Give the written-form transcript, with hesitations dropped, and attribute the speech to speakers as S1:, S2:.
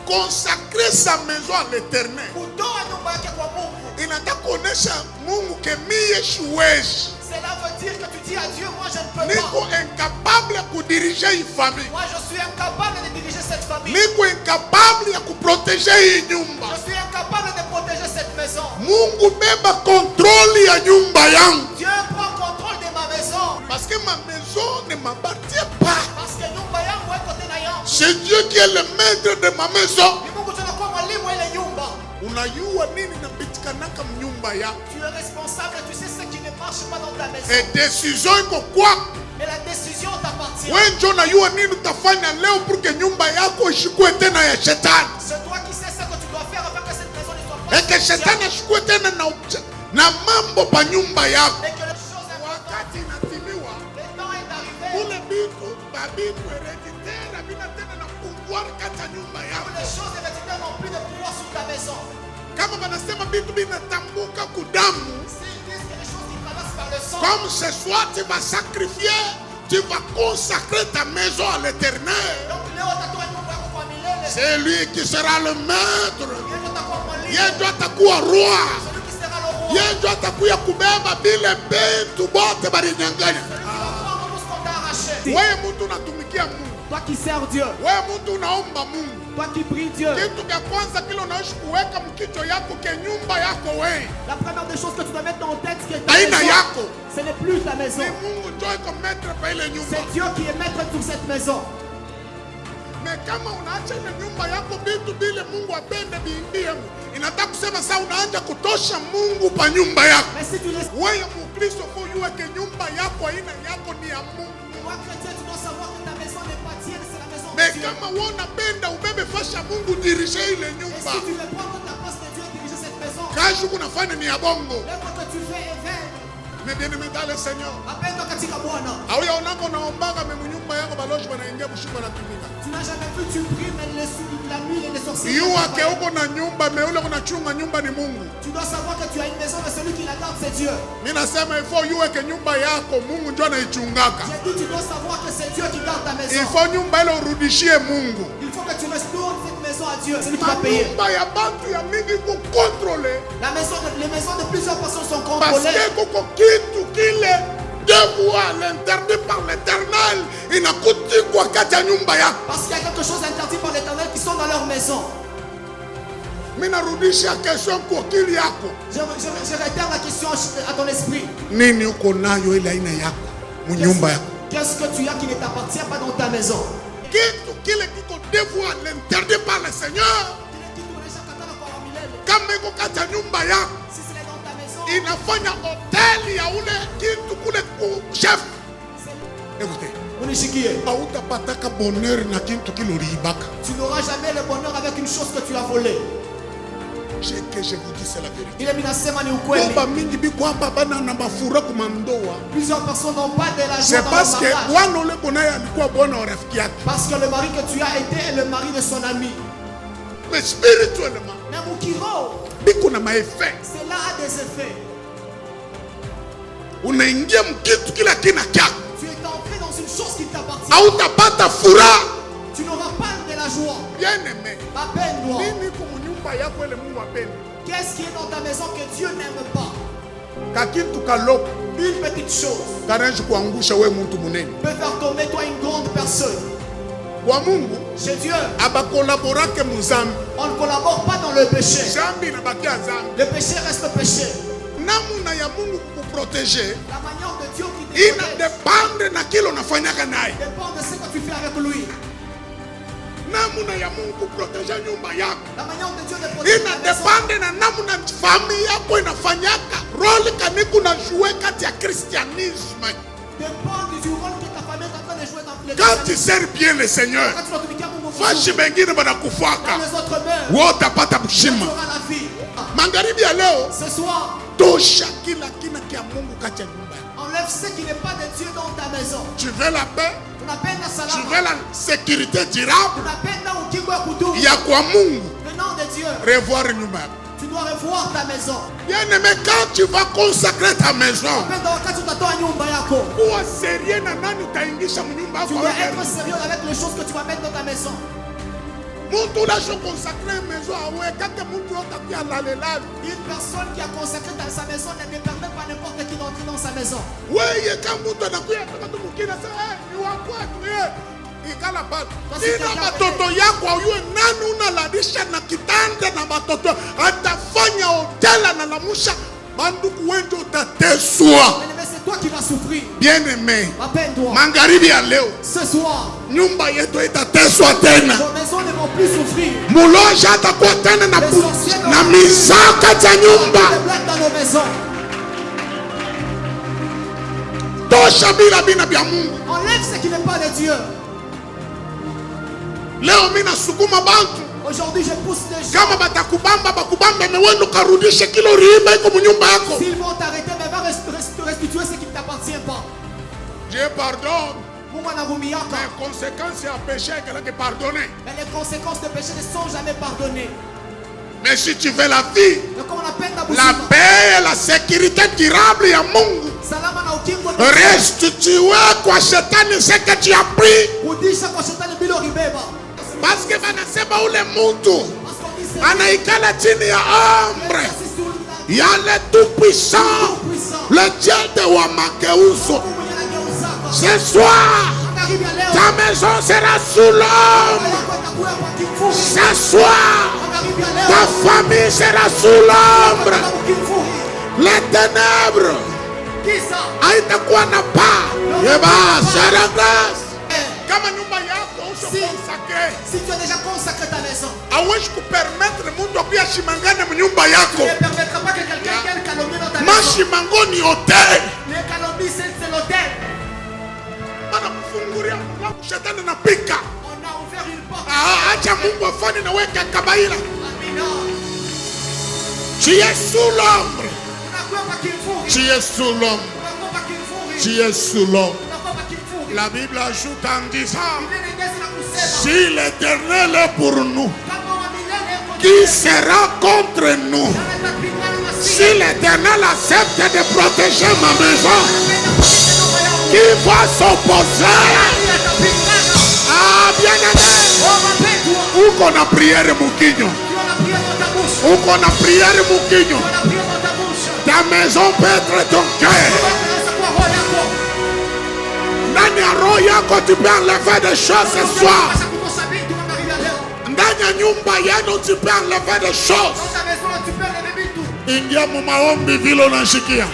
S1: consacrer sa maison à l'Éternel. Inataka kuonesha Mungu kemie siwezi.
S2: Cela veut dire que tu dis à Dieu, moi je ne peux
S1: Niko
S2: pas.
S1: incapable ya kudirige hii famille.
S2: Moi je suis incapable de diriger cette famille.
S1: Niko incapable ya kuproteger hii nyumba.
S2: Je suis incapable de protéger cette maison.
S1: Mungu beba contrôle ya nyumba yangu.
S2: Dieu prend contrôle de ma maison.
S1: Parce que ma maison ne m'appartient pas.
S2: Parce que nyumba yangu iko tena yangu.
S1: C'est Dieu qui est le maître de ma maison.
S2: Ni Mungu tunakuwa mwalimu ile nyumba.
S1: Unajua nini napitikanaka mnyumba yako?
S2: Tu es responsable, tu sais ce qui ne marche pas dans ta maison.
S1: Et décision iko kwako.
S2: Mais la décision t'appartient.
S1: Wewe ndio unajua nini utafanya leo pour que nyumba yako ishikwe tena ya shetani.
S2: C'est toi qui sais ce que tu dois faire afin que cette maison ne soit pas.
S1: Et que shetani ashikwe tena na mambo pa nyumba yako.
S2: Et que les choses
S1: Wakati inatimiwa,
S2: le temps est arrivé.
S1: kule bitu babitu hereditaire bina tena na pouvoir kata nyumba
S2: Où
S1: yako.
S2: les choses héréditaires n'ont plus de pouvoir sur ta maison.
S1: Kama banasema bitu binatambuka kudamu,
S2: S'ils disent que les choses qui traversent par le sang,
S1: comme ce soir tu vas sacrifier, tu vas consacrer ta maison à l'Éternel.
S2: donc leo utakuwa nyumba yako kwa milele.
S1: C'est lui qui sera le maître.
S2: Yeye ndio atakuwa mwalimu.
S1: Yeye ndio atakuwa roi.
S2: Celui qui sera le roi.
S1: Yeye ndio atakuya kubeba bile bitu bote balinyanganya.
S2: Celui qui va prendre tout ce qu'on t'a arraché.
S1: Wewe mtu unatumikia Mungu.
S2: Toi qui sers Dieu.
S1: Wewe mtu unaomba Mungu.
S2: Toi qui pries Dieu.
S1: Kitu cha kwanza kile unaishi kuweka mkicho yako ke nyumba yako wewe.
S2: La première des choses que tu dois mettre en tête, c'est que ta
S1: Haina
S2: maison,
S1: yako.
S2: ce n'est plus ta maison.
S1: Ni Mungu ndio iko maître pa ile nyumba.
S2: C'est Dieu qui est maître sur cette maison.
S1: Mais kama unaacha ile nyumba yako bitu bile Mungu apende biingie, inataka kusema sasa unaanza kutosha Mungu pa nyumba yako.
S2: Mais si tu laisses
S1: Wewe Mkristo kwa yua ke nyumba yako haina yako ni ya Mungu.
S2: toi chrétien, tu dois savoir que ta maison n'est pas tienne, c'est la maison
S1: Mais
S2: de Dieu.
S1: kama wewe unapenda ubebe fasha Mungu dirige ile
S2: Et
S1: nyumba,
S2: si tu veux prendre ta place de Dieu et diriger cette maison,
S1: kazi kunafanya ni ya bongo.
S2: l'œuvre que tu fais est vaine.
S1: Mais bien aimé dans le Seigneur,
S2: Appelle-toi katika Bwana.
S1: auya unako naombaga memu nyumba yako baloshi banaingia bushiba na tumika.
S2: Tu n'as jamais vu, tu pries, mais la nuit, les sorciers.
S1: Yuwa ke uko na nyumba meule kunachunga nyumba ni Mungu.
S2: Tu dois savoir que tu as une maison, mais celui qui la garde, c'est Dieu.
S1: Mimi nasema ifo yuwe ke nyumba yako Mungu ndio anaichungaka.
S2: J'ai dit, tu dois savoir que c'est Dieu qui garde ta maison.
S1: Ifo nyumba ile urudishie Mungu.
S2: Il faut que tu restaures cette maison à Dieu. C'est lui qui va payer.
S1: Nyumba ya bantu ya mingi ku contrôler
S2: Les maisons de plusieurs personnes sont
S1: parce
S2: contrôlées.
S1: que kuko kitu kile devoir l'interdit par l'Éternel inakutikwa kati ya nyumba yako.
S2: Parce qu'il y a quelque chose interdit par l'Éternel qui sont dans leur maison.
S1: Mimi narudisha question kwa akili yako.
S2: Je réitère la question à ton esprit.
S1: Nini uko nayo ile aina yako munyumba yako?
S2: Qu'est-ce que tu as qui ne t'appartient pas dans ta maison?
S1: Kitu kile kiko devoir l'interdit par le Seigneur kama iko kati ya nyumba yako
S2: Si c'est dans ta maison,
S1: inafanya hoteli ya ule kitu kule ku chef. Écoutez,
S2: unishikie.
S1: hautapataka bonheur na kitu kile uliibaka.
S2: Tu n'auras jamais le bonheur avec une chose que tu as volée.
S1: Ce que je vous dis c'est la vérité.
S2: Ile minasema ni ukweli.
S1: Baba mingi biko hapa bana na mafura kumandoa.
S2: Plusieurs personnes n'ont pas de la joie
S1: C'est
S2: dans
S1: parce
S2: leur
S1: que
S2: mariage.
S1: wana ule bonaye alikuwa bwana wa rafiki yake.
S2: Parce que le mari que tu as été est le mari de son ami.
S1: Mais spirituellement
S2: Mais Mukiro,
S1: biko na maeffet.
S2: cela a des effets.
S1: Unaingia mkitu kila kina kyako.
S2: Tu es entré dans une chose qui t'appartient.
S1: Hautapata furaha.
S2: Tu n'auras pas de la joie.
S1: Bien aimé.
S2: Appelle-moi.
S1: Nini kwa nyumba yako ile Mungu apende?
S2: Qu'est-ce qui est dans ta maison que Dieu n'aime pas?
S1: Kakitu kaloko
S2: Une petite chose
S1: kanaweza kuangusha wewe mtu munene.
S2: peut faire tomber toi une grande personne.
S1: Kwa Mungu
S2: Chez Dieu,
S1: abakolaborake muzambi.
S2: on ne collabore pas dans le péché.
S1: Zambi inabakia zambi.
S2: Le péché reste péché.
S1: Namuna ya Mungu kukuproteger
S2: La manière de Dieu qui te
S1: ina
S2: protège
S1: depende na kile unafanyaka naye.
S2: dépend de ce que tu fais avec lui.
S1: Namuna ya Mungu kuproteger nyumba yako
S2: La manière de Dieu de protéger
S1: ina
S2: ta maison
S1: depende na namuna familia yako inafanyaka role kaniku na jouer kati ya Christianisme.
S2: dépend du rôle que ta famille est en train de jouer dans le
S1: Quand tu sers bien le Seigneur,
S2: Quand tu vas tumikia Mungu
S1: fashi
S2: vizuri,
S1: bengine
S2: dans
S1: banakufaka
S2: les autres mains,
S1: wewe utapata
S2: tu
S1: mshima.
S2: auras la vie.
S1: Magharibi ya leo
S2: Ce soir,
S1: tosha kila kina kia Mungu kati ya nyumba yako.
S2: enlève ce qui n'est pas de Dieu dans ta maison.
S1: Tu veux la paix,
S2: Tunapenda
S1: tu
S2: salama.
S1: veux la sécurité durable
S2: Tunapenda ukingo ya kudumu.
S1: ya kwa Mungu.
S2: Venant de Dieu,
S1: Revoir nyumba yako.
S2: tu dois revoir ta maison.
S1: Bien aimé, quand tu vas consacrer ta maison,
S2: Penda wakati utatoa nyumba yako.
S1: kuwa sérieux na nani utaingisha mnyumba
S2: Tu
S1: yako.
S2: dois être sérieux avec les choses que tu vas mettre dans ta maison.
S1: Muntu lasho consacrer maison awe kake muntu otakia lalelali.
S2: Une personne qui a consacré dans sa maison ne permet pas n'importe qui d'entrer dans sa maison.
S1: Weye kama muntu anakuya kama mukina sasa ni wakwa tu ikala bado. Ina batoto yako uyue nani unalalisha na kitanda na batoto atafanya hotela na lamusha banduku wengi utateswa.
S2: C'est toi qui vas souffrir.
S1: Bien-aimé,
S2: Rappelle-toi.
S1: magharibi ya leo
S2: Ce soir,
S1: nyumba yetu itateswa tena.
S2: nos maisons ne vont plus souffrir.
S1: Muloja atakuwa tena na mizaka za nyumba.
S2: Des blagues dans nos maisons.
S1: Tosha bila bina bya Mungu.
S2: Enlève ce qui n'est pas de Dieu.
S1: Leo mimi nasukuma bantu.
S2: Aujourd'hui, je pousse les gens.
S1: Kama batakubamba bakubamba mewendo karudishe kilo riba iko munyumba yako.
S2: S'ils vont t'arrêter, mais va restituer ce qui ne t'appartient pas.
S1: Dieu pardonne.
S2: Mungu anavumiaka.
S1: Les conséquences ya péché que pardonner.
S2: Mais les conséquences de péché ne sont jamais pardonnées.
S1: Mais si tu veux la vie,
S2: Mais comme on appelle
S1: la paix et la sécurité durable ya Mungu,
S2: salama na ukingo
S1: restituer kwa shetani ce que tu as pris.
S2: Rudisha kwa shetani bila ribeba.
S1: Parce que banasema ule muntu
S2: Parce qu'on dit c'est
S1: anaikala chini ya ombre
S2: il
S1: ya le tout puissant, le Dieu de Wamakeuso. Ce soir, ta maison sera sous l'ombre. Ce soir, ta famille sera sous l'ombre. Les ténèbres haitakuwa na paa. Yeba, sera grâce. Kama nyumba yako ushakusakre,
S2: si tu as déjà consacré ta maison,
S1: hawezi kupermettre mundu akuyashimangane mnyumba yako.
S2: ne permettra pas que quelqu'un vienne calomnier dans ta maison.
S1: Mashimango ni hotel.
S2: Les calomnies, c'est l'hôtel.
S1: Bana kufungulia mlango shetani anapika.
S2: On a ouvert une porte.
S1: Acha Mungu afanye na weka kabaila.
S2: Amina.
S1: Tu es sous l'ombre.
S2: Unakuwa kwa kimvuri.
S1: Tu es sous l'ombre.
S2: Unakuwa kwa kimvuri.
S1: Tu es sous l'ombre.
S2: Unakuwa kwa kimvuri.
S1: La Bible ajoute en disant,
S2: Ile ngezi na kusema.
S1: si l'Éternel est pour nous,
S2: Kama wa milele yuko
S1: qui sera contre nous?
S2: anatapingana na sisi.
S1: Si l'Éternel accepte de protéger ma maison,
S2: Anapenda
S1: qui va s'opposer?
S2: atapingana.
S1: Ah, bien-aimé,
S2: Oh, mapendwa.
S1: uko na prière mukinyo,
S2: Tu as prié dans ta bouche.
S1: uko na prière mukinyo.
S2: Tu as prié dans ta bouche.
S1: Ta maison peut être ton cœur.
S2: Unaweza kuwa roho yako.
S1: Ndani ya roho yako tu peux enlever des choses ce soir.
S2: Unaweza kukosa vitu kama hivi leo.
S1: Ndani ya nyumba yenu tu peux enlever des choses.
S2: Dans ta maison, tu peux enlever vitu.
S1: Ingia mu maombi vile unashikia.